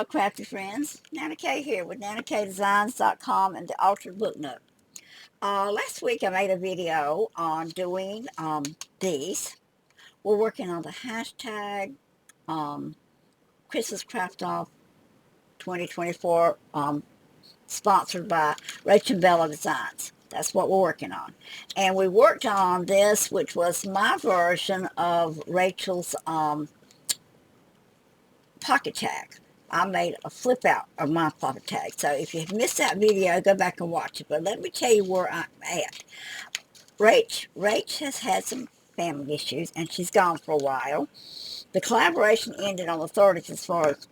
crafty friends. Nana K here with NanaKDesigns.com and the Altered Book Nook. Last week I made a video on doing these. We're working on the hashtag um, Christmas Craft Off 2024, sponsored by Rachel Bella Designs. That's what we're working on. And we worked on this, which was my version of Rachel's pocket tag. I made a flip out of my pocket tag. So if you missed that video, go back and watch it. But let me tell you where I'm at. Rach has had some family issues and she's gone for a while. The collaboration ended on the 30th as far as,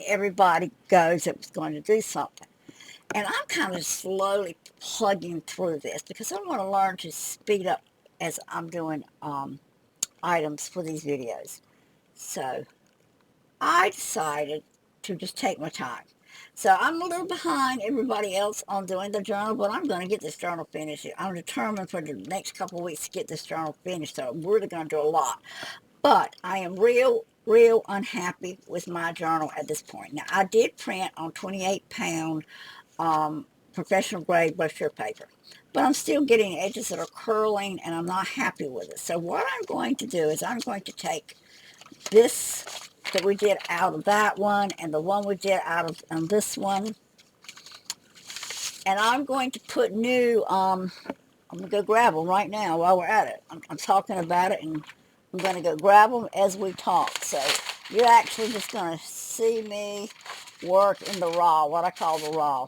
everybody goes that was going to do something. And I'm kind of slowly plugging through this because I want to learn to speed up as I'm doing items for these videos. So I decided to just take my time. So I'm a little behind everybody else on doing the journal, but I'm going to get this journal finished. I'm determined for the next couple of weeks to get this journal finished, so I'm really going to do a lot. But I am real unhappy with my journal at this point. Now, I did print on 28-pound professional grade brochure paper, but I'm still getting edges that are curling, and I'm not happy with it. So what I'm going to do is I'm going to take this that we did out of that one and the one we did out of this one, and I'm going to put new I'm gonna go grab them right now while we're at it. I'm talking about it, and I'm gonna go grab them as we talk. So you're actually just gonna see me work in the raw, what I call the raw.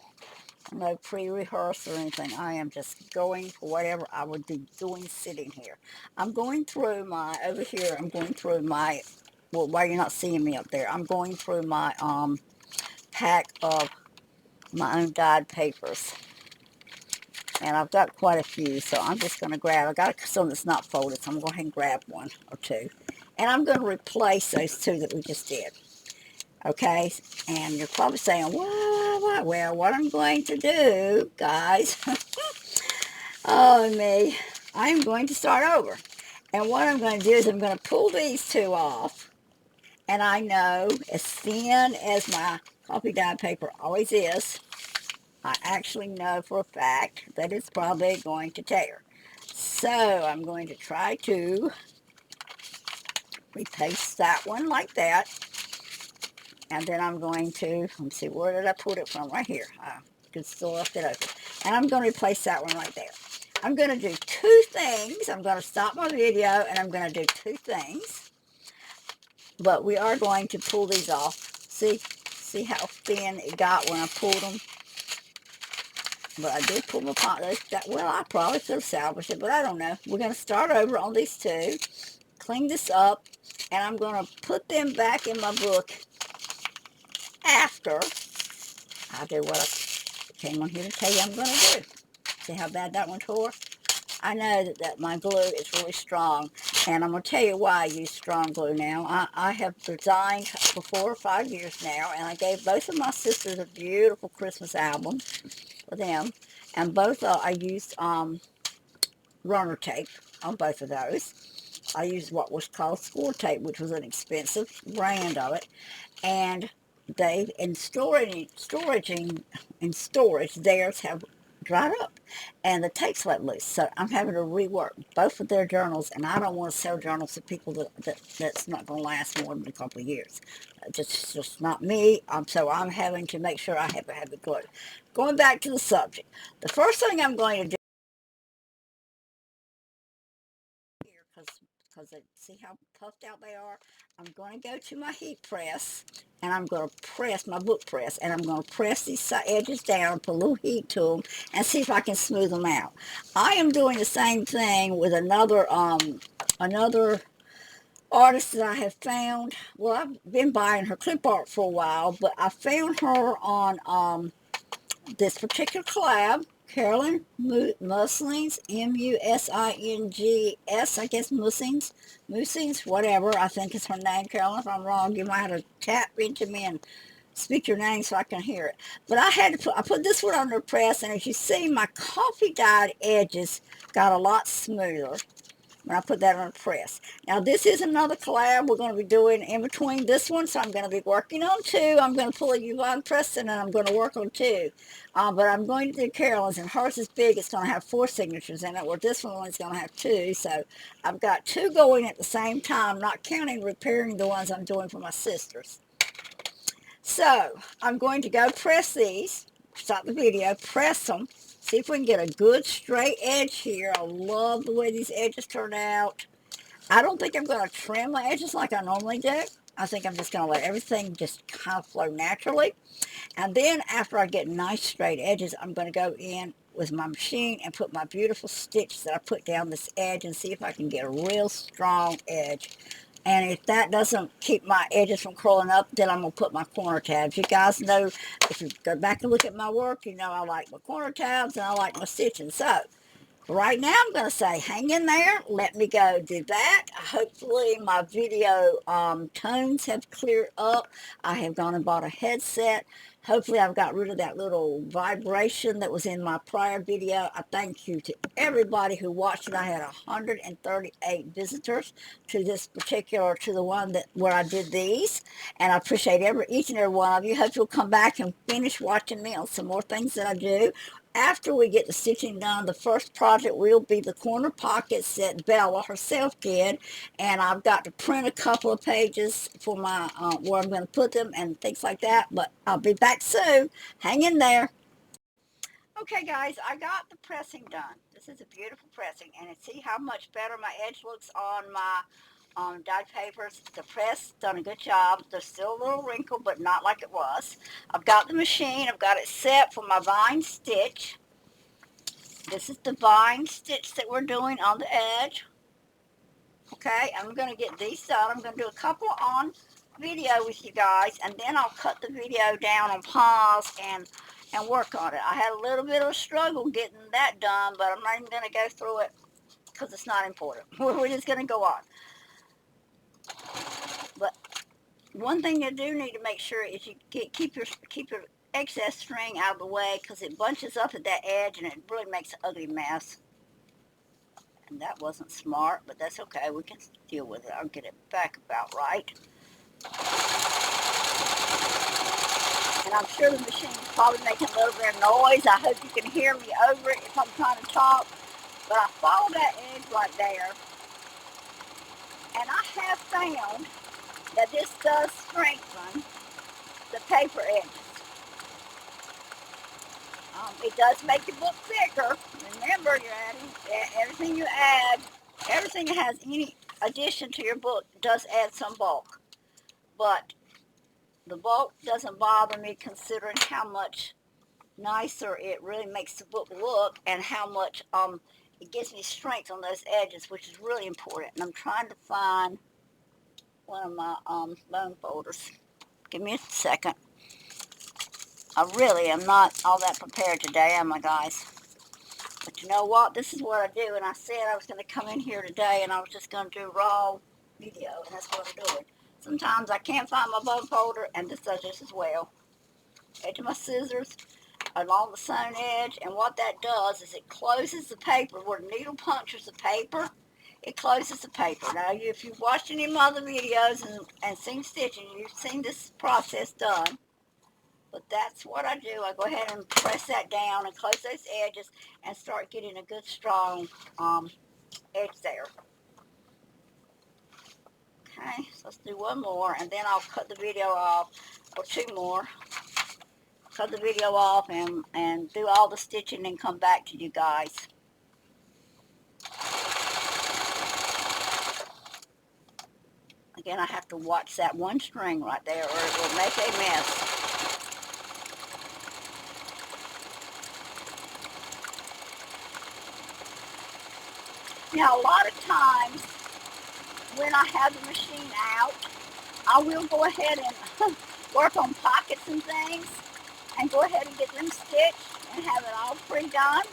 No pre-rehearse or anything. I am just going for whatever I would be doing sitting here. I'm going through my, over here, I'm going through my, well, why you're not seeing me up there, I'm going through my pack of my own dyed papers. And I've got quite a few, so I'm just going to grab, I got some that's not folded, so I'm going to go ahead and grab one or two. And I'm going to replace those two that we just did. Okay, and you're probably saying, what? Well, what I'm going to do, guys, oh me, I'm going to start over. And what I'm going to do is I'm going to pull these two off. And I know, as thin as my coffee dyed paper always is, I actually know for a fact that it's probably going to tear. So I'm going to try to repaste that one like that. And then I'm going to, let me see, where did I put it from? Right here. I could still left it open. And I'm going to replace that one right there. I'm going to do two things. I'm going to stop my video and I'm going to do two things. But we are going to pull these off. See how thin it got when I pulled them? But I did pull my pot. Well, I probably could have salvaged it, but I don't know. We're going to start over on these two. Clean this up. And I'm going to put them back in my book after I do what I came on here to tell you I'm going to do. See how bad that one tore? I know that my glue is really strong, and I'm going to tell you why I use strong glue now. I have designed for 4 or 5 years now, and I gave both of my sisters a beautiful Christmas album for them, and both I used runner tape on both of those. I used what was called score tape, which was an expensive brand of it, and they, in storage, theirs have dried up, and the tape's let loose. So I'm having to rework both of their journals, and I don't want to sell journals to people that's not going to last more than a couple of years. Just not me. So I'm having to make sure I have it glue. Going back to the subject, the first thing I'm going to do here, because see how puffed out they are, I'm going to go to my heat press, and I'm going to press my book press, and I'm going to press these edges down, put a little heat to them, and see if I can smooth them out. I am doing the same thing with another artist that I have found. Well, I've been buying her clip art for a while, but I found her on this particular collab, Carolyn Muslings, Musings, I guess Musings, whatever, I think is her name. Carolyn, if I'm wrong, you might have to tap into me and speak your name so I can hear it. But I put this one under press, and as you see, my coffee dyed edges got a lot smoother. when I put that on a press. Now this is another collab we're going to be doing in between this one, so I'm going to be working on two. I'm going to pull a Yvonne Preston and I'm going to work on two. But I'm going to do Carolyn's, and hers is big. It's going to have 4 signatures in it, where this one's going to have 2. So I've got 2 going at the same time, not counting repairing the ones I'm doing for my sisters. So I'm going to go press these, stop the video, press them, see if we can get a good straight edge here. I love the way these edges turn out. I don't think I'm going to trim my edges like I normally do. I think I'm just going to let everything just kind of flow naturally. And then after I get nice straight edges, I'm going to go in with my machine and put my beautiful stitch that I put down this edge and see if I can get a real strong edge. And if that doesn't keep my edges from curling up, then I'm going to put my corner tabs. You guys know, if you go back and look at my work, you know I like my corner tabs and I like my stitching. So right now I'm going to say hang in there. Let me go do that. Hopefully my video tones have cleared up. I have gone and bought a headset. Hopefully I've got rid of that little vibration that was in my prior video. I thank you to everybody who watched it. I had 138 visitors to this particular, to the one that where I did these. And I appreciate each and every one of you. Hope you'll come back and finish watching me on some more things that I do. After we get the stitching done, the first project will be the corner pockets that Bella herself did, and I've got to print a couple of pages for my where I'm going to put them and things like that, but I'll be back soon. Hang in there. Okay guys, I got the pressing done. This is a beautiful pressing, and see how much better my edge looks on my dyed papers. The press done a good job. There's still a little wrinkle, but not like it was. I've got the machine. I've got it set for my vine stitch. This is the vine stitch that we're doing on the edge. Okay, I'm going to get these done. I'm going to do a couple on video with you guys, and then I'll cut the video down on pause and work on it. I had a little bit of a struggle getting that done, but I'm not even going to go through it because it's not important. We're just going to go on. But one thing you do need to make sure is you keep your excess string out of the way, because it bunches up at that edge and it really makes an ugly mess. And that wasn't smart, but that's okay. We can deal with it. I'll get it back about right. And I'm sure the machine's probably making a little bit of noise. I hope you can hear me over it if I'm trying to talk. But I follow that edge right there. And I have found that this does strengthen the paper edges. It does make your book thicker. Remember, you're adding everything you add, everything that has any addition to your book does add some bulk. But the bulk doesn't bother me, considering how much nicer it really makes the book look, and how much it gives me strength on those edges, which is really important. And I'm trying to find one of my loan folders. Give me a second. I really am not all that prepared today, am I, guys? But you know what? This is what I do. And I said I was going to come in here today and I was just going to do raw video. And that's what I'm doing. Sometimes I can't find my bone folder, and this does just as well. Edge of my scissors along the sewn edge. And what that does is it closes the paper where the needle punctures the paper. It closes the paper. Now, if you've watched any of my other videos and seen stitching, you've seen this process done. But that's what I do. I go ahead and press that down and close those edges and start getting a good strong edge there. Okay, so let's do one more, and then I'll cut the video off, or 2 more. Cut the video off and do all the stitching and come back to you guys. Again, I have to watch that one string right there, or it will make a mess. Now, a lot of times when I have the machine out, I will go ahead and work on pockets and things and go ahead and get them stitched and have it all pre-done.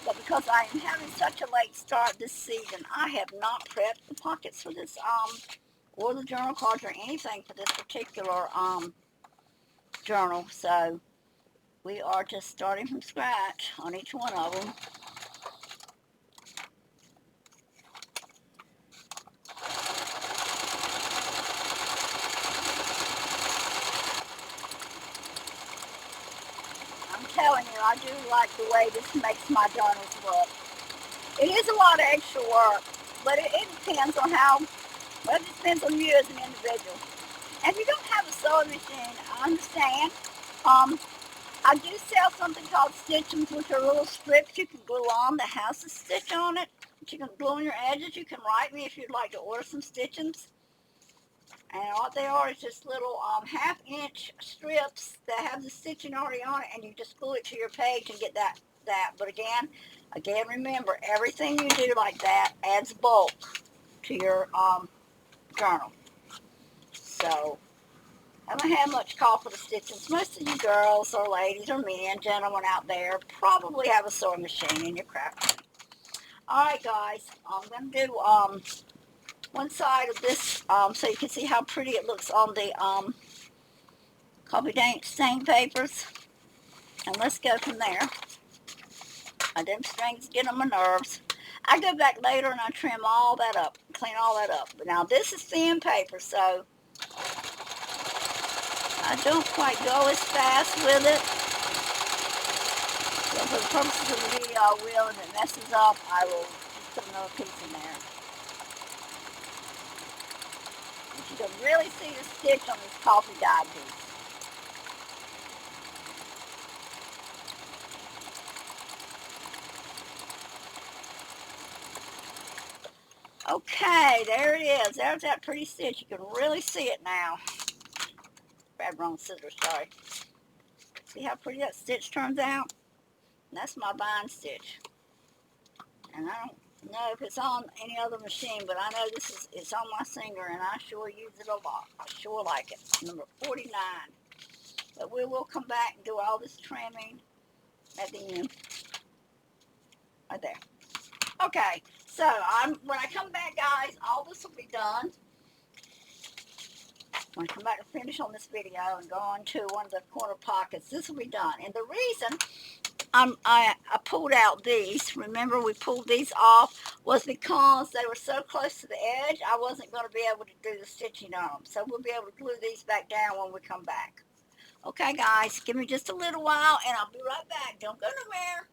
But because I am having such a late start this season, I have not prepped the pockets for this, or the journal cards or anything for this particular journal. So we are just starting from scratch on each one of them. telling you, I do like the way this makes my journals look. It is a lot of extra work, but it depends on how, well, it depends on you as an individual. And if you don't have a sewing machine, I understand. Um, I do sell something called Stitchums, which are little strips you can glue on that has a stitch on it. You can glue on your edges. You can write me if you'd like to order some Stitchums. And what they are is just little half-inch strips that have the stitching already on it, and you just glue it to your page and get that. But again, remember, everything you do like that adds bulk to your journal. So I don't have much call for the stitchings. Most of you girls or ladies or men, gentlemen out there probably have a sewing machine in your craft. All right, guys, I'm going to do one side of this so you can see how pretty it looks on the coffee stain papers. And let's go from there. Them strings get on my nerves. I go back later and I trim all that up, clean all that up. But now this is thin paper, so I don't quite go as fast with it. So for the purposes of the video, I will. If it messes up, I will just put another piece in there. But you can really see the stitch on this coffee dye piece. Okay, there it is. There's that pretty stitch. You can really see it now. Grabbed wrong scissors, sorry. See how pretty that stitch turns out? And that's my bind stitch. And I don't know if it's on any other machine, but I know it's on my Singer, and I sure use it a lot. I sure like it. Number 49. But we will come back and do all this trimming at the end. Right there. Okay, so when I come back, guys, all this will be done. When I come back and finish on this video and go on to one of the corner pockets, this will be done. And the reason I pulled out these, remember we pulled these off, was because they were so close to the edge, I wasn't going to be able to do the stitching on them. So we'll be able to glue these back down when we come back. Okay, guys, give me just a little while, and I'll be right back. Don't go nowhere.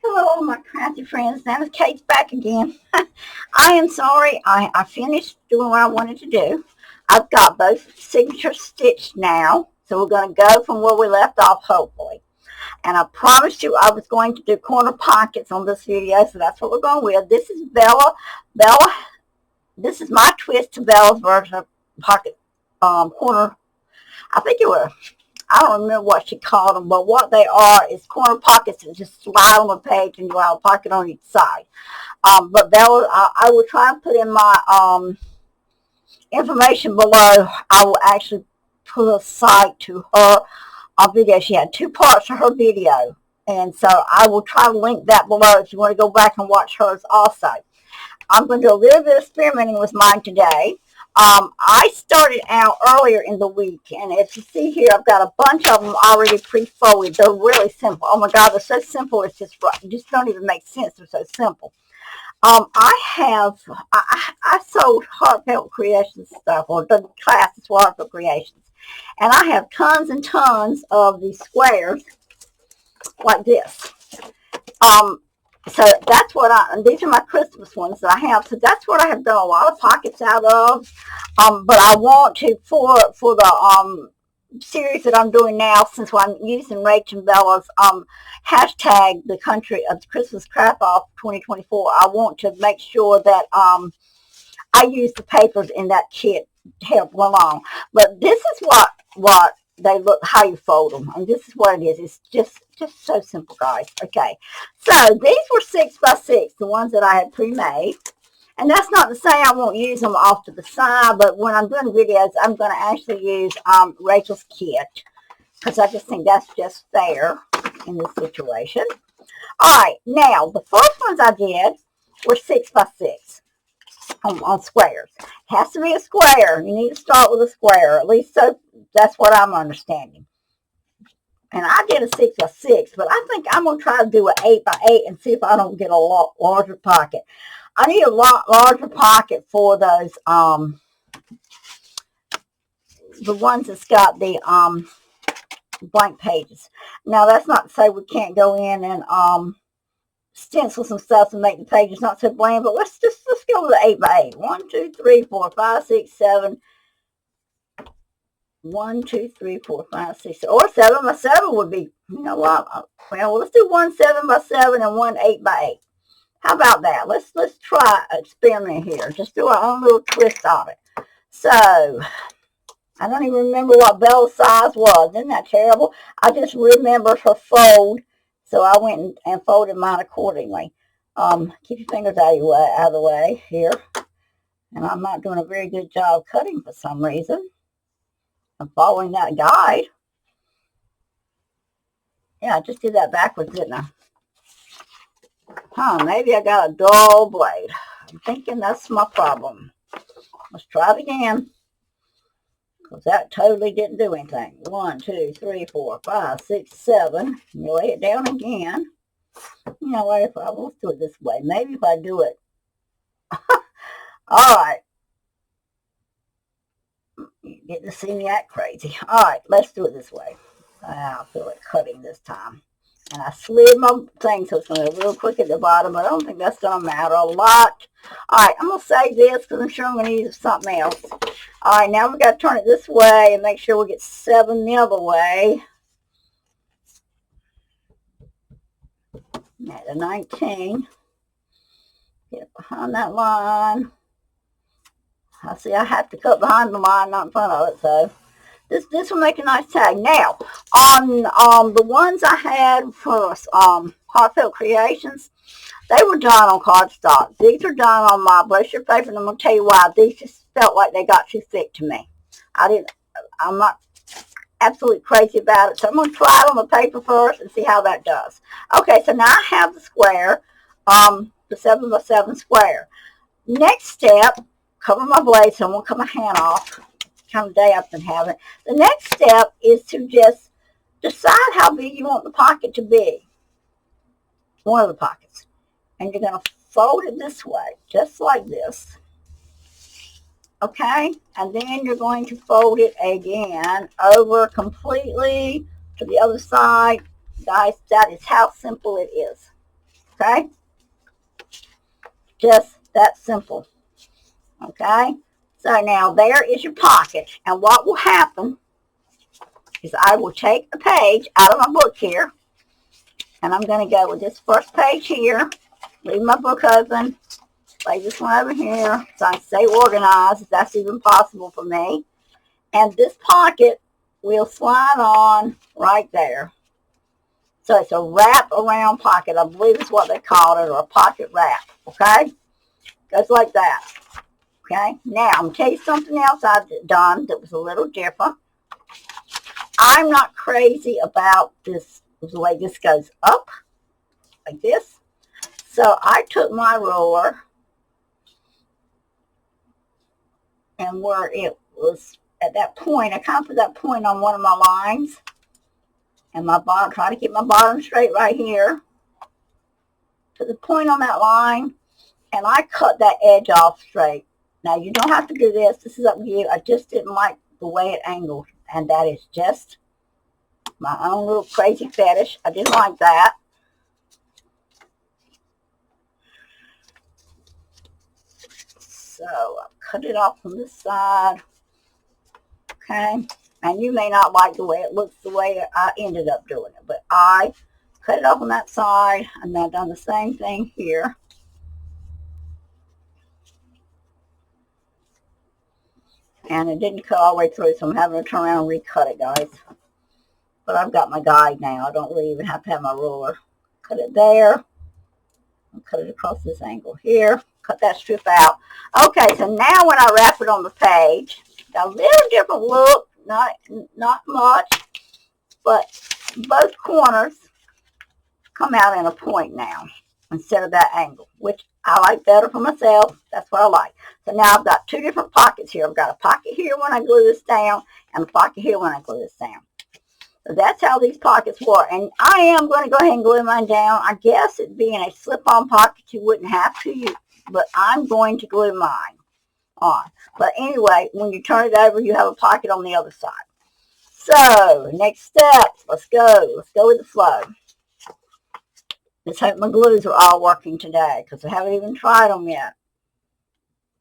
Hello, my crafty friends. Now Kate's back again. I am sorry. I finished doing what I wanted to do. I've got both signatures stitched now. So we're going to go from where we left off, hopefully. And I promised you I was going to do corner pockets on this video. So that's what we're going with. This is Bella. This is my twist to Bella's version of pocket corner. I think it was. I don't remember what she called them, but what they are is corner pockets that just slide on the page and you have a pocket on each side. But I will try and put in my information below. I will actually put a site to her video. She had 2 parts to her video, and so I will try to link that below if you want to go back and watch hers also. I'm going to do a little bit of experimenting with mine today. I started out earlier in the week, and if you see here, I've got a bunch of them already pre-folded. They're really simple. Oh my God, they're so simple. It's just don't even make sense. They're so simple. I sold Heartfelt Creations stuff, or the class is Heartfelt Creations, and I have tons and tons of these squares like this. So that's what these are my Christmas ones that I have. So that's what I have done a lot of pockets out of. But I want to, for the series that I'm doing now, since I'm using Rach and Bella's hashtag, the country of the Christmas Craft Off 2024, I want to make sure that I use the papers in that kit to help along. But this is what they look, how you fold them, and this is what it is. It's just so simple, guys. Okay, so these were 6 by 6, the ones that I had pre-made, and that's not to say I won't use them off to the side, but when I'm doing videos, I'm going to actually use Rachel's kit, because I just think that's just fair in this situation. All right, now the first ones I did were 6 by 6. on squares. It has to be a square. You need to start with a square. At least so that's what I'm understanding. And I did a 6 by 6, but I think I'm going to try to do an 8 by 8 and see if I don't get a lot larger pocket. I need a lot larger pocket for those, the ones that's got the blank pages. Now, that's not to say we can't go in and stencil some stuff and make the pages not so bland, but let's go with the 8 by 8. 1, 2, 3, 4, 5, 6, 7. 1, 2, 3, 4, 5, 6, or 7 by 7 would be, you know what? Well, let's do 1 7 by 7 and 1 8 by 8. How about that? Let's try an experiment here. Just do our own little twist on it. So, I don't even remember what Bella's size was. Isn't that terrible? I just remember her fold, so I went and folded mine accordingly. Keep your fingers out of the way here. And I'm not doing a very good job cutting for some reason. I'm following that guide. Yeah, I just did that backwards, didn't I? Maybe I got a dull blade. I'm thinking that's my problem. Let's try it again. Because that totally didn't do anything. 1, 2, 3, 4, 5, 6, 7. You lay it down again. You know what? Let's do it this way. Maybe if I do it. All right. You get to see me act crazy. All right, let's do it this way. I feel like cutting this time. And I slid my thing so it's going to be a little quick at the bottom, but I don't think that's going to matter a lot. All right, I'm going to save this because I'm sure I'm going to use something else. All right, now we've got to turn it this way and make sure we get 7 the other way. At a 19. Get behind that line. I see I have to cut behind the line, not in front of it, so this will make a nice tag. Now, on the ones I had for Heartfelt Creations, they were done on cardstock. These are done on my brochure paper, and I'm going to tell you why. These just felt like they got too thick to me. I'm not absolutely crazy about it, so I'm going to try it on the paper first and see how that does. Okay, so now I have the square, the 7 by 7 square. Next step, cover my blade, so I'm going to cut my hand off. Kind of day I've been having. The next step is to just decide how big you want the pocket to be. One of the pockets. And you're going to fold it this way, just like this. Okay? And then you're going to fold it again over completely to the other side. Guys, that is how simple it is. Okay? Just that simple. Okay? So now there is your pocket. And what will happen is I will take a page out of my book here. And I'm going to go with this first page here. Leave my book open. Lay this one over here. So I stay organized if that's even possible for me. And this pocket will slide on right there. So it's a wrap around pocket. I believe is what they call it, or a pocket wrap. Okay? Goes like that. Okay, now I'm going to tell you something else I've done that was a little different. I'm not crazy about this, the way this goes up, like this. So I took my ruler, and where it was at that point, I kind of put that point on one of my lines, and my bottom, try to keep my bottom straight right here, to the point on that line, and I cut that edge off straight. Now, you don't have to do this. This is up to you. I just didn't like the way it angled. And that is just my own little crazy fetish. I didn't like that. So, I cut it off from this side. Okay. And you may not like the way it looks, the way I ended up doing it. But I cut it off on that side. And I've done the same thing here. And it didn't cut all the way through, so I'm having to turn around and recut it, guys. But I've got my guide now. I don't really even have to have my ruler. Cut it there. And cut it across this angle here. Cut that strip out. Okay, so now when I wrap it on the page, got a little different look. Not much. But both corners come out in a point now, instead of that angle, which I like better for myself. That's what I like. So now I've got two different pockets here. I've got a pocket here when I glue this down and a pocket here when I glue this down. So that's how these pockets work. And I am going to go ahead and glue mine down. I guess it'd be in a slip-on pocket. You wouldn't have to, but I'm going to glue mine on. But anyway, when you turn it over, you have a pocket on the other side. So next step, let's go. Let's go with the flow. Let's hope my glues are all working today because I haven't even tried them yet.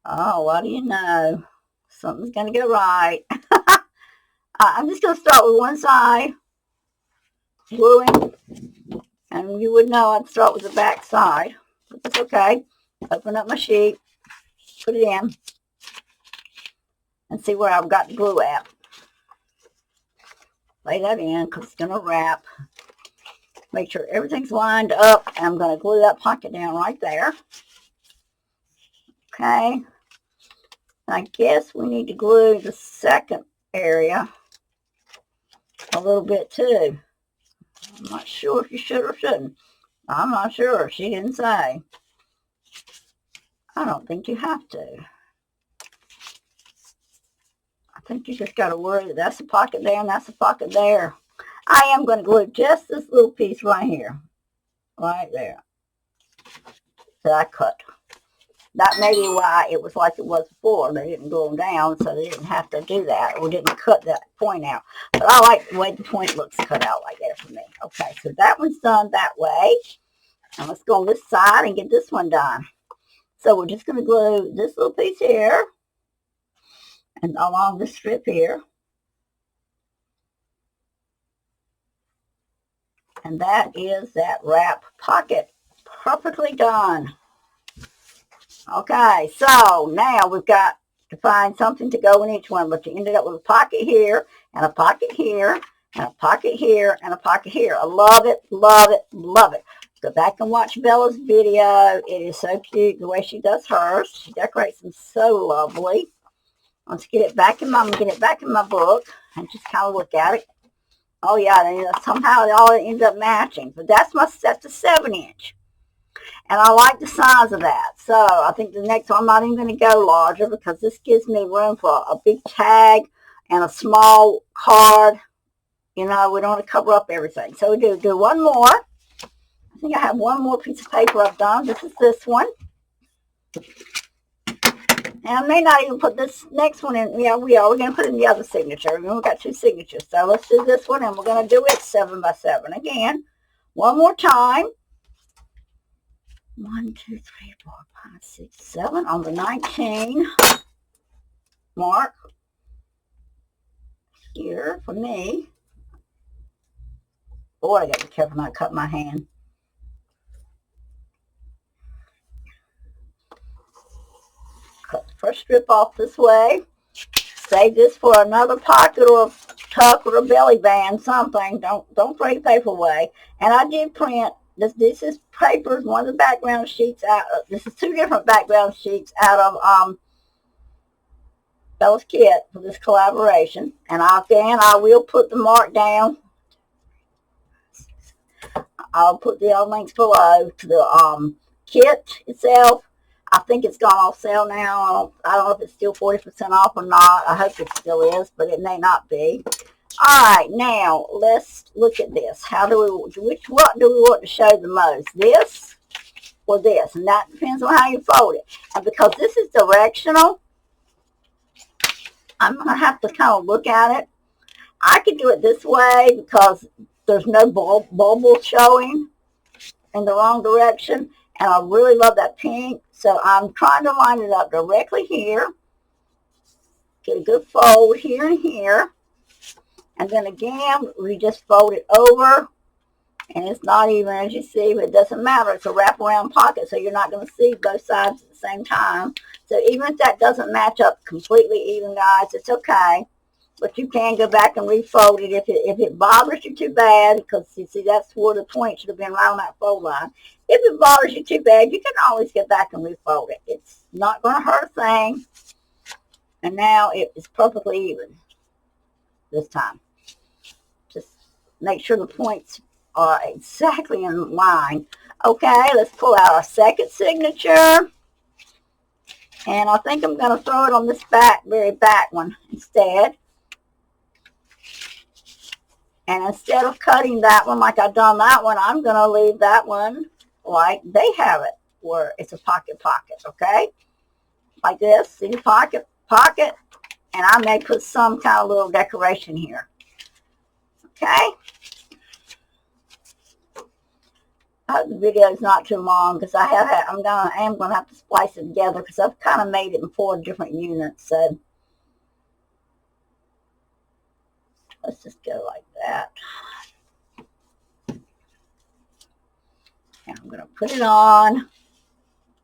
Oh, what do you know? Something's going to go right. I'm just going to start with one side, gluing, and you would know I'd start with the back side, but that's okay. Open up my sheet, put it in, and see where I've got the glue at. Lay that in because it's going to wrap. Make sure everything's lined up, and I'm going to glue that pocket down right there. Okay. I guess we need to glue the second area a little bit too. I'm not sure if you should or shouldn't. I'm not sure. She didn't say. I don't think you have to. I think you just got to worry that that's a pocket there and that's a pocket there. I am going to glue just this little piece right here. Right there. That I cut. That may be why it was like it was before. They didn't glue them down, so they didn't have to do that. Or didn't cut that point out. But I like the way the point looks cut out like that for me. Okay, so that one's done that way. And let's go on this side and get this one done. So we're just going to glue this little piece here. And along this strip here. And that is that wrap pocket. Perfectly done. Okay, so now we've got to find something to go in each one, but you ended up with a pocket here, and a pocket here, and a pocket here, and a pocket here. I love it, love it, love it. Go back and watch Bella's video. It is so cute the way she does hers. She decorates them so lovely. Let's get it back in my book and just kind of look at it. Oh yeah, somehow it all ends up matching. But that's a 7-inch. And I like the size of that. So I think the next one I'm not even going to go larger because this gives me room for a big tag and a small card. You know, we don't want to cover up everything. So we do one more. I think I have one more piece of paper I've done. This is this one. And I may not even put this next one in. Yeah, we are. We're going to put in the other signature. We've got two signatures. So let's do this one, and we're going to do it 7 by 7 again. One more time. 1, 2, 3, 4, 5, 6, 7 on the 19 mark here for me. Boy, I got to be careful not to cut my hand. Cut the first strip off this way. Save this for another pocket or a tuck or a belly band, something. Don't throw your paper away. And I did print. This is paper, one of the background sheets out. This is 2 different background sheets out of Bella's kit for this collaboration. And I will put the mark down. I'll put the links below to the kit itself. I think it's gone off sale now. I don't know if it's still 40% off or not. I hope it still is, but it may not be. All right, now let's look at this. What do we want to show the most? This or this? And that depends on how you fold it. And because this is directional, I'm going to have to kind of look at it. I could do it this way because there's no bubble showing in the wrong direction. And I really love that pink. So I'm trying to line it up directly here. Get a good fold here and here. And then again, we just fold it over. And it's not even, as you see, but it doesn't matter. It's a wraparound pocket, so you're not going to see both sides at the same time. So even if that doesn't match up completely even, guys, it's okay. But you can go back and refold it if it bothers you too bad, because you see that's where the point should have been right on that fold line. If it bothers you too bad, you can always get back and refold it. It's not going to hurt a thing. And now it is perfectly even this time. Just make sure the points are exactly in line. Okay, let's pull out our second signature. And I think I'm going to throw it on this very back one instead. And instead of cutting that one like I've done that one, I'm going to leave that one like they have it, where it's a pocket, okay? Like this, see the pocket, and I may put some kind of little decoration here, okay? I hope the video is not too long because I am going to have to splice it together because I've kind of made it in 4 different units. So let's just go like that. And I'm going to put it on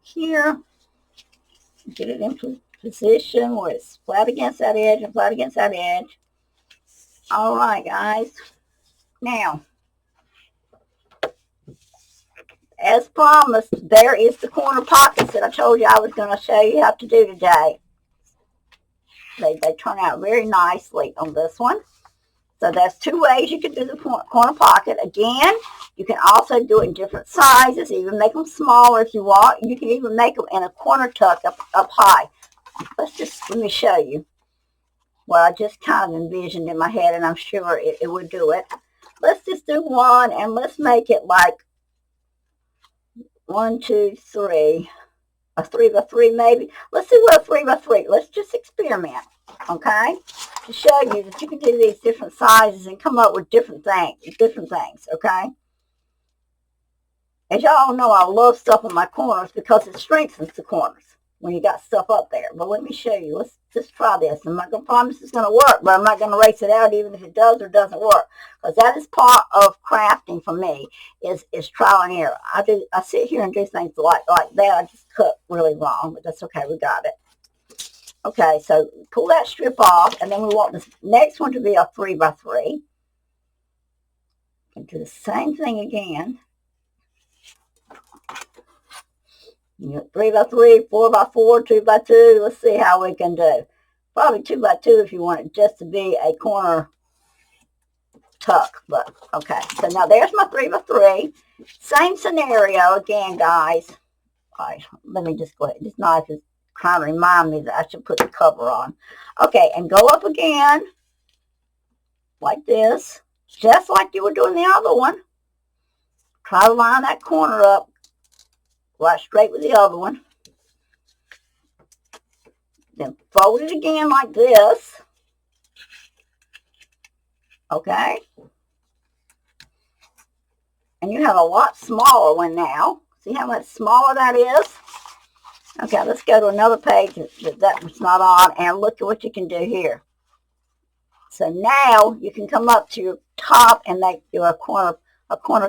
here, get it into position where it's flat against that edge and flat against that edge. All right, guys. Now, as promised, there is the corner pockets that I told you I was going to show you how to do today. They turn out very nicely on this one. So that's 2 ways you can do the corner pocket. Again, you can also do it in different sizes, even make them smaller if you want. You can even make them in a corner tuck up high. Let me show you what I just kind of envisioned in my head, and I'm sure it would do it. Let's just do one, and let's make it like 1, 2, 3, a 3 by 3 maybe. Let's see what a 3 by 3. Let's just experiment, okay? To show you that you can do these different sizes and come up with different things, okay? As y'all know, I love stuff on my corners because it strengthens the corners when you got stuff up there. But let me show you. Let's just try this. I'm not going to promise it's going to work, but I'm not going to race it out even if it does or doesn't work. Because that is part of crafting for me, is trial and error. I sit here and do things like that. I just cut really wrong, but that's okay. We got it. Okay, so pull that strip off, and then we want this next one to be a 3 by 3. And do the same thing again. 3 by 3, 4 by 4, 2 by 2. Let's see how we can do. Probably 2 by 2 if you want it just to be a corner tuck. But okay, so now there's my 3 by 3. Same scenario again, guys. All right, let me just go ahead. This knife is trying to remind me that I should put the cover on. Okay, and go up again like this, just like you were doing the other one. Try to line that corner up right straight with the other one. Then fold it again like this. Okay. And you have a lot smaller one now. See how much smaller that is? Okay, let's go to another page that was not on, and look at what you can do here. So now you can come up to your top and make your corner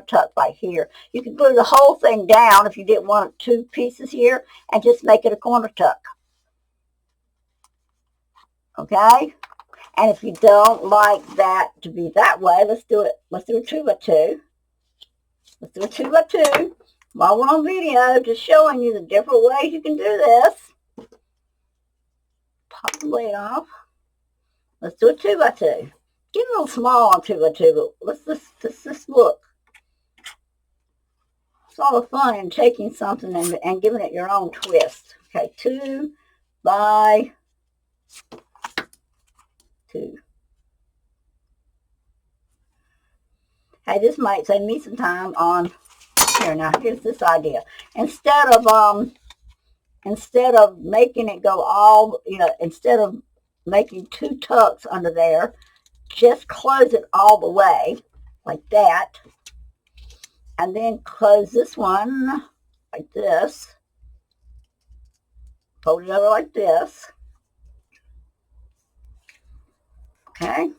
tuck right here. You can glue the whole thing down if you didn't want 2 pieces here and just make it a corner tuck. Okay? And if you don't like that to be that way, let's do a 2 by 2. Let's do a 2 by 2. While we're on video, just showing you the different ways you can do this. Pop the lid off. Let's do a 2 by 2. Get a little small on 2 by 2, but let's just look. It's all the fun in taking something and giving it your own twist. Okay, 2 by 2. Hey, this might save me some time on here. Now, here's this idea. Instead of making it go all, instead of making 2 tucks under there, just close it all the way like that. And then close this one like this. Fold it over like this. Okay.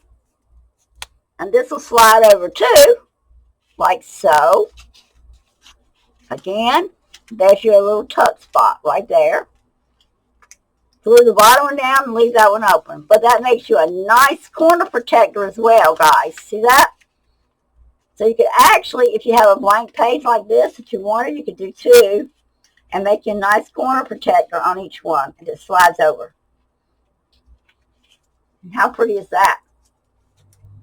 And this will slide over too, like so. Again, there's your little tuck spot right there. Glue the bottom one down and leave that one open. But that makes you a nice corner protector as well, guys. See that? So you could actually, if you have a blank page like this that you wanted, you could do 2 and make you a nice corner protector on each one. And it slides over. And how pretty is that?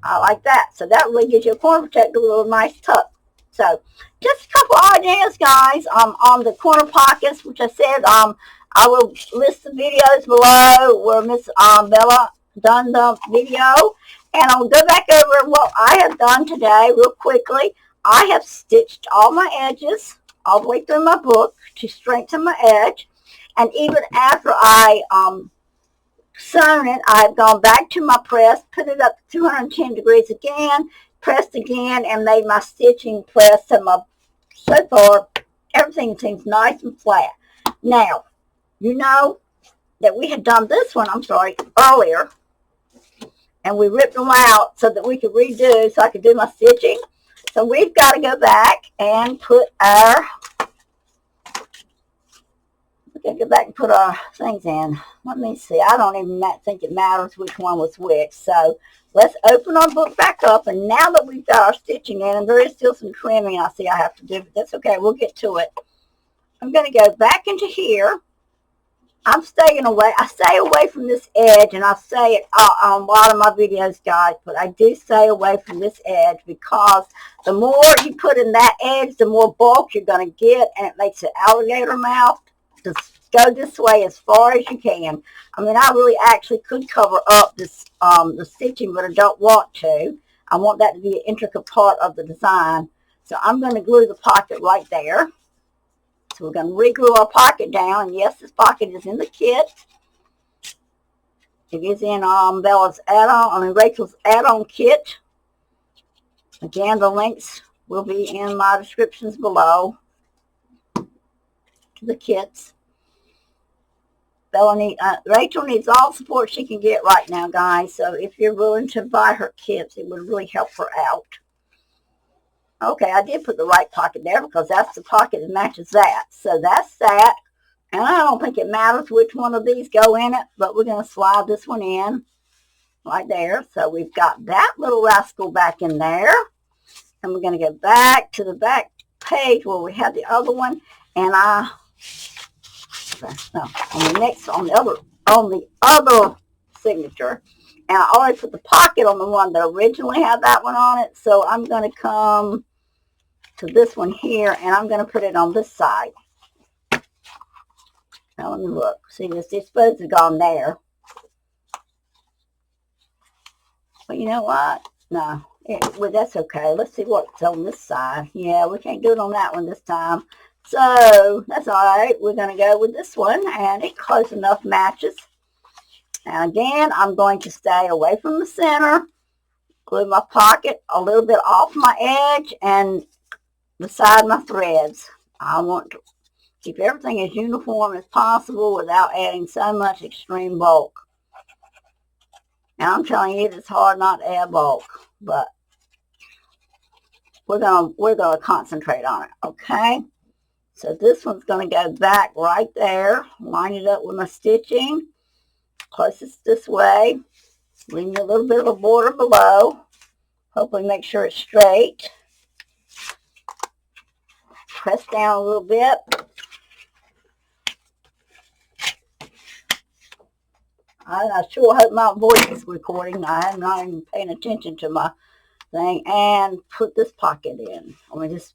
I like that. So that really gives you a corner protector with a little nice tuck. So just a couple ideas, guys, on the corner pockets, which I said, I will list the videos below where Miss Bella done the video, and I'll go back over what I have done today real quickly. I have stitched all my edges all the way through my book to strengthen my edge, and even after I sewn it, I've gone back to my press, put it up to 210 degrees again, pressed again, and made my stitching press. So far, everything seems nice and flat. Now, you know that we had done this one, earlier, and we ripped them out so that we could redo, so I could do my stitching. So we've got to go back and put our things in. Let me see. I don't even think it matters which one was which. So let's open our book back up. And now that we've got our stitching in, and there is still some trimming I see I have to do, but that's okay. We'll get to it. I'm going to go back into here. I'm staying away. I stay away from this edge, and I say it on a lot of my videos, guys, but I do stay away from this edge because the more you put in that edge, the more bulk you're going to get, and it makes an alligator mouth. Just go this way as far as you can. I mean, I really actually could cover up this the stitching, but I don't want to. I want that to be an intricate part of the design. So I'm going to glue the pocket right there. So we're going to re-glue our pocket down. And yes, this pocket is in the kit. It is in Rachel's add-on kit. Again, the links will be in my descriptions below to the kits. Rachel needs all support she can get right now, guys. So if you're willing to buy her kits, it would really help her out. Okay, I did put the right pocket there because that's the pocket that matches that. So that's that. And I don't think it matters which one of these go in it, but we're going to slide this one in right there. So we've got that little rascal back in there. And we're going to go back to the back page where we had the other one. And on the other signature. And I already put the pocket on the one that originally had that one on it. So I'm going to come to this one here, and I'm going to put it on this side. Now let me look. See, it's supposed to have gone there. But you know what? No, well, that's okay. Let's see what's on this side. Yeah, we can't do it on that one this time. So that's all right. We're going to go with this one, and it close enough matches. And again, I'm going to stay away from the center, glue my pocket a little bit off my edge and beside my threads. I want to keep everything as uniform as possible without adding so much extreme bulk. And I'm telling you, it's hard not to add bulk, but we're gonna concentrate on it, okay? So this one's going to go back right there, line it up with my stitching, closest this way, leaving a little bit of a border below. Hopefully make sure it's straight. Press down a little bit. I sure hope my voice is recording. I'm not even paying attention to my thing. And put this pocket in. This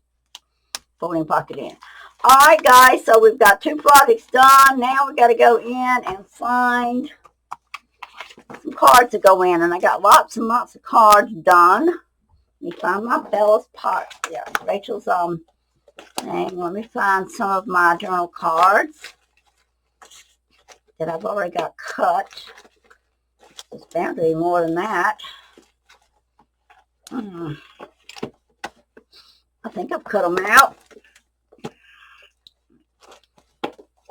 folding pocket in. Alright guys, so we've got 2 projects done. Now we got to go in and find some cards to go in. And I got lots and lots of cards done. Let me find my Bella's part. Yeah, Rachel's thing. Let me find some of my journal cards that I've already got cut. There's bound to be more than that. I think I've cut them out.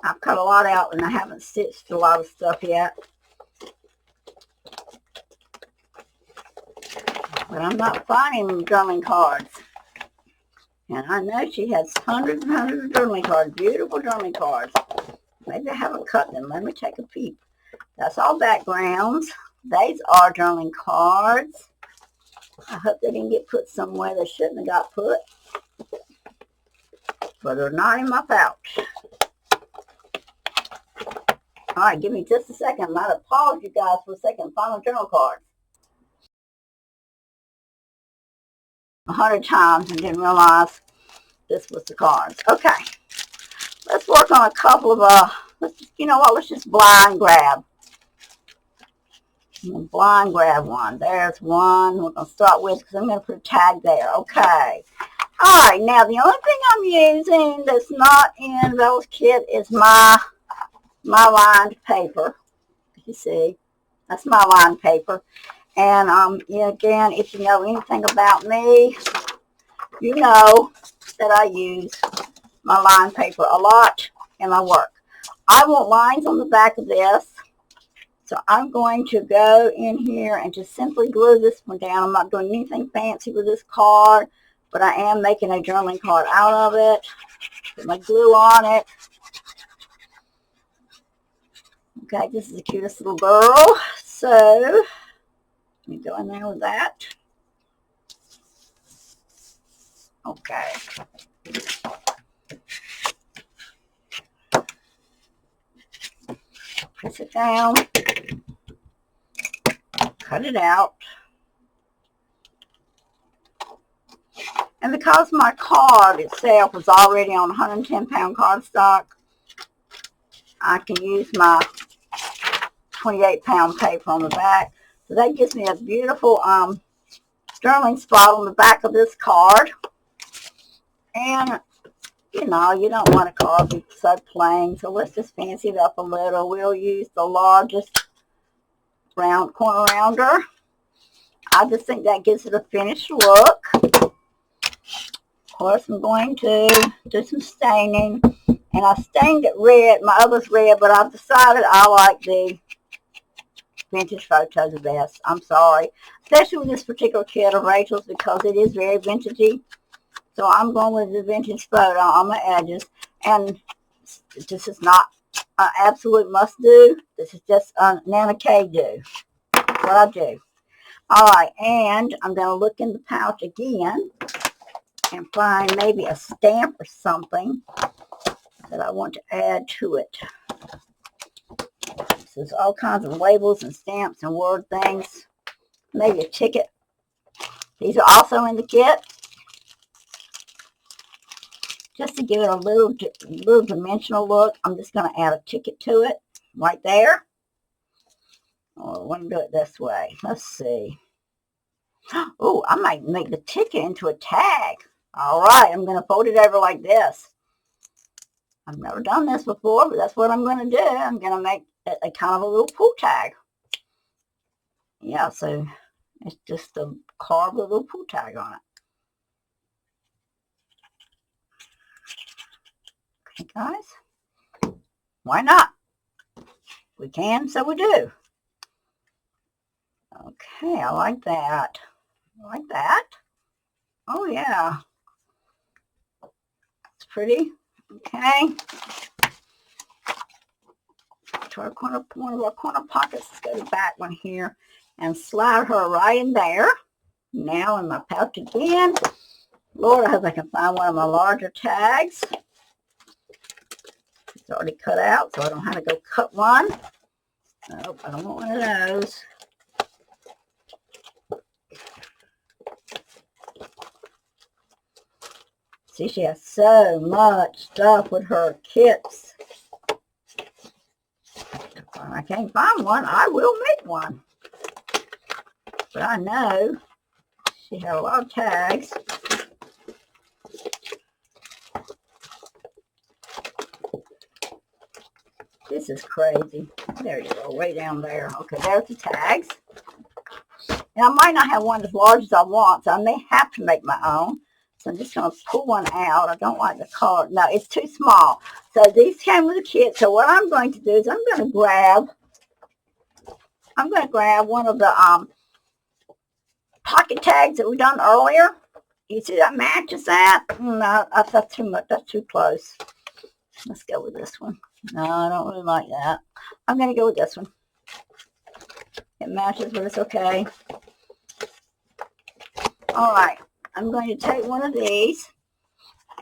I've cut a lot out and I haven't stitched a lot of stuff yet. But I'm not finding journaling cards. And I know she has hundreds and hundreds of journaling cards. Beautiful journaling cards. Maybe I haven't cut them. Let me take a peek. That's all backgrounds. These are journaling cards. I hope they didn't get put somewhere they shouldn't have got put. But they're not in my pouch. All right, give me just a second. I might have paused you guys for a second. Find my journal cards. 100 times and didn't realize this was the cards. Okay, let's work on a couple of, you know what, let's just blind grab. Blind grab one. There's one we're going to start with because I'm going to put a tag there. Okay. All right, now the only thing I'm using that's not in Bella's kit is my lined paper. You see, that's my lined paper. And again, if you know anything about me, you know that I use my lined paper a lot in my work. I want lines on the back of this. So I'm going to go in here and just simply glue this one down. I'm not doing anything fancy with this card, but I am making a journaling card out of it. Put my glue on it. Okay, this is the cutest little girl. So let me go in there with that. Okay. Press it down. Cut it out. And because my card itself was already on 110-pound cardstock, I can use my 28-pound paper on the back. So that gives me a beautiful journaling spot on the back of this card. And, you know, you don't want a card to be so plain, so let's just fancy it up a little. We'll use the largest round corner rounder. I just think that gives it a finished look. Of course, I'm going to do some staining. And I stained it red. My other's red, but I've decided I like the vintage photos the best. I'm sorry. Especially with this particular kit of Rachel's because it is very vintagey. So I'm going with the vintage photo on my edges. And this is not an absolute must-do. This is just a Nana K do. That's what I do. All right, and I'm going to look in the pouch again and find maybe a stamp or something that I want to add to it. So there's all kinds of labels and stamps and word things. Maybe a ticket. These are also in the kit. Just to give it a little dimensional look, I'm just going to add a ticket to it right there. Oh, I want to do it this way. Let's see. Oh, I might make the ticket into a tag. All right, I'm going to fold it over like this. I've never done this before, but that's what I'm going to do. I'm going to make a kind of a little pull tag. Yeah, so it's just a carve a little pull tag on it. Okay, guys. Why not? We can, so we do. Okay, I like that. I like that. Oh, yeah. It's pretty. Okay. To our corner, one of our corner pockets. Let's go to the back one here and slide her right in there. Now in my pouch again. Lord, I hope I can find one of my larger tags. It's already cut out, so I don't have to go cut one. Nope, I don't want one of those. See, she has so much stuff with her kits. If I can't find one, I will make one. But I know she had a lot of tags. This is crazy. There you go, way down there. Okay, there's the tags. Now, I might not have one as large as I want, so I may have to make my own. So I'm just going to pull one out. I don't like the card. No, it's too small. So these came with the kit. So what I'm going to do is I'm going to grab one of the pocket tags that we done earlier. You see that matches that? No, that's too much. That's too close. Let's go with this one. No, I don't really like that. I'm going to go with this one. It matches, but it's okay. All right. I'm going to take one of these,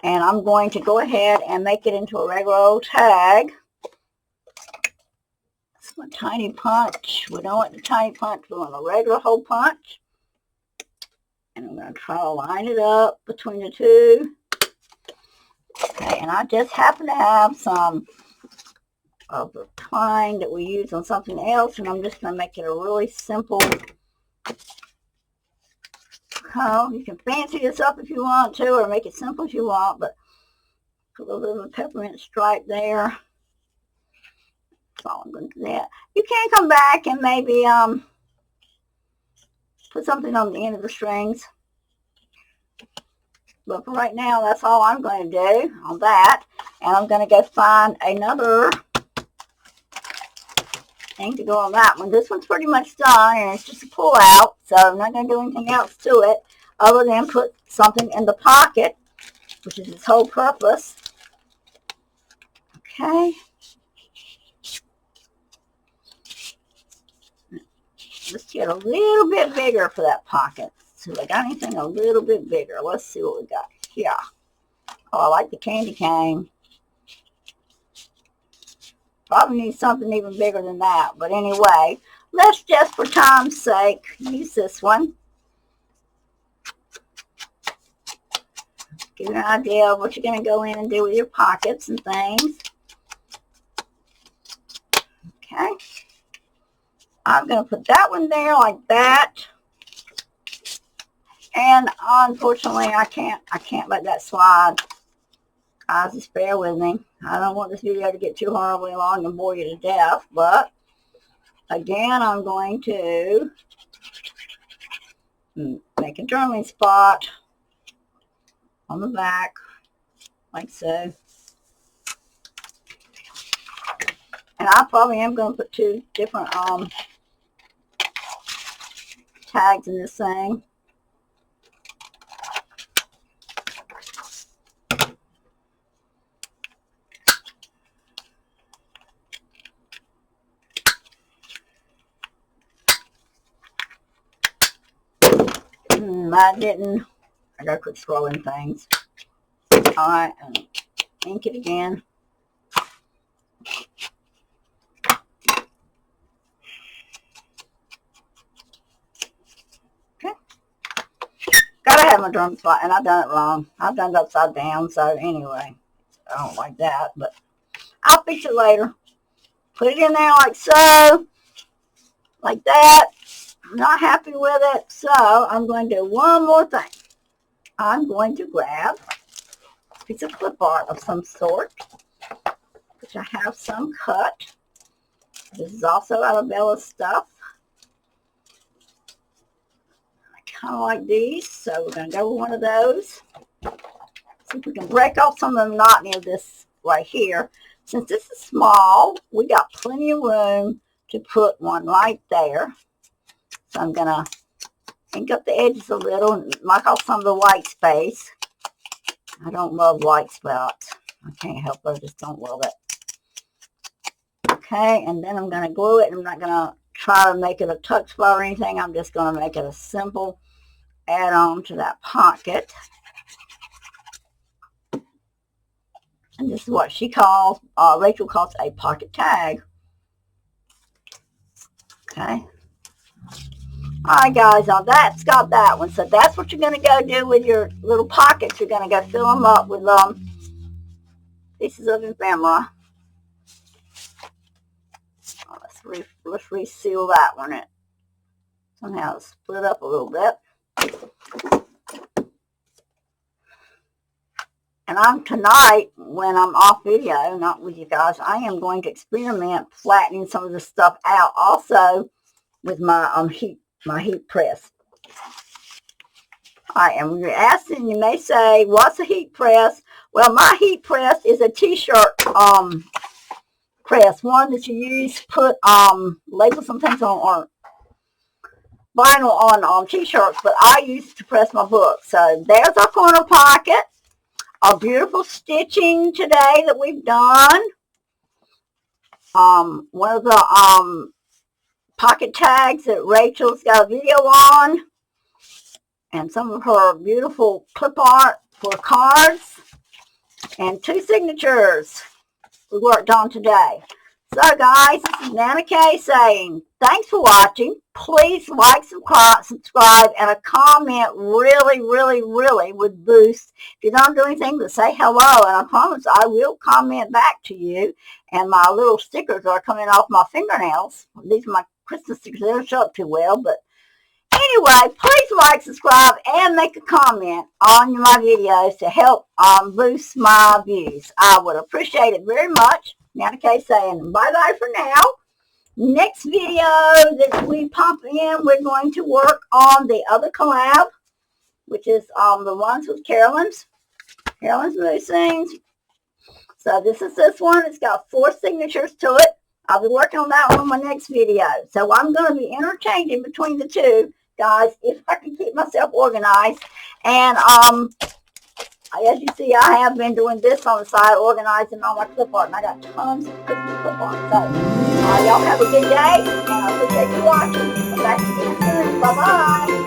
and I'm going to go ahead and make it into a regular old tag. It's my tiny punch. We don't want the tiny punch. We want a regular hole punch. And I'm going to try to line it up between the two. Okay, and I just happen to have some of the twine that we use on something else, and I'm just going to make it a really simple. Oh, you can fancy this up if you want to, or make it simple if you want, but put a little peppermint stripe there. That's all I'm going to do that. You can come back and maybe put something on the end of the strings. But for right now, that's all I'm going to do on that. And I'm going to go find another thing to go on that one. This one's pretty much done, and it's just a pull out, so I'm not going to do anything else to it other than put something in the pocket, which is its whole purpose. Okay. Let's get a little bit bigger for that pocket. So I got anything a little bit bigger. Let's see what we got here. Oh, I like the candy cane. Probably need something even bigger than that. But anyway, let's just, for time's sake, use this one. Give you an idea of what you're going to go in and do with your pockets and things. Okay. I'm going to put that one there like that. And unfortunately, I can't let that slide. Guys, just bear with me. I don't want this video to get too horribly long and bore you to death, but again, I'm going to make a journaling spot on the back, like so. And I probably am going to put two different tags in this thing. I gotta quit scrolling things. Alright, and ink it again. Okay. Gotta have my drum spot, and I've done it wrong. I've done it upside down, so anyway. I don't like that, but I'll fix it later. Put it in there like so. Like that. I'm not happy with it, so I'm going to do one more thing. I'm going to grab a piece of clip art of some sort, which I have some cut. This is also out of Bella's stuff. I kind of like these, so we're going to go with one of those. See if we can break off some of the monotony of this right here. Since this is small, we got plenty of room to put one right there. So I'm going to ink up the edges a little and mark off some of the white space. I don't love white spots. I can't help it. I just don't love it. Okay, and then I'm going to glue it. I'm not going to try to make it a tuck spot or anything. I'm just going to make it a simple add-on to that pocket. And this is what she calls, Rachel calls a pocket tag. Okay. Alright guys, now that's got that one. So that's what you're going to go do with your little pockets. You're going to go fill them up with pieces of ephemera. Let's reseal that one. It somehow split up a little bit. And tonight, when I'm off video, not with you guys, I am going to experiment flattening some of this stuff out also with my heat press. Alright, and when you're asking, you may say, what's a heat press? Well, my heat press is a t-shirt press, one that you use to put label some things on, or vinyl on t-shirts, but I use it to press my book. So there's our corner pocket. Our beautiful stitching today that we've done. One of the pocket tags that Rachel's got a video on, and some of her beautiful clip art for cards, and two signatures we worked on today. So guys, this is Nana Kay saying thanks for watching. Please like, subscribe, and a comment really, really, really would boost. If you don't do anything but say hello, and I promise I will comment back to you. And my little stickers are coming off my fingernails. These are my Christmas stickers. They don't show up too well, but anyway, please like, subscribe, and make a comment on my videos to help boost my views. I would appreciate it very much. Nana Kay saying bye-bye for now. Next video that we pop in, we're going to work on the other collab, which is the ones with Carolyn's Mood Sings. So this is this one. It's got 4 signatures to it. I'll be working on that one in my next video. So I'm going to be interchanging between the two, guys, if I can keep myself organized. And as you see, I have been doing this on the side, organizing all my clip art, and I got tons of Christmas clip art. So y'all have a good day, and I appreciate you watching. Come back again soon. Bye-bye.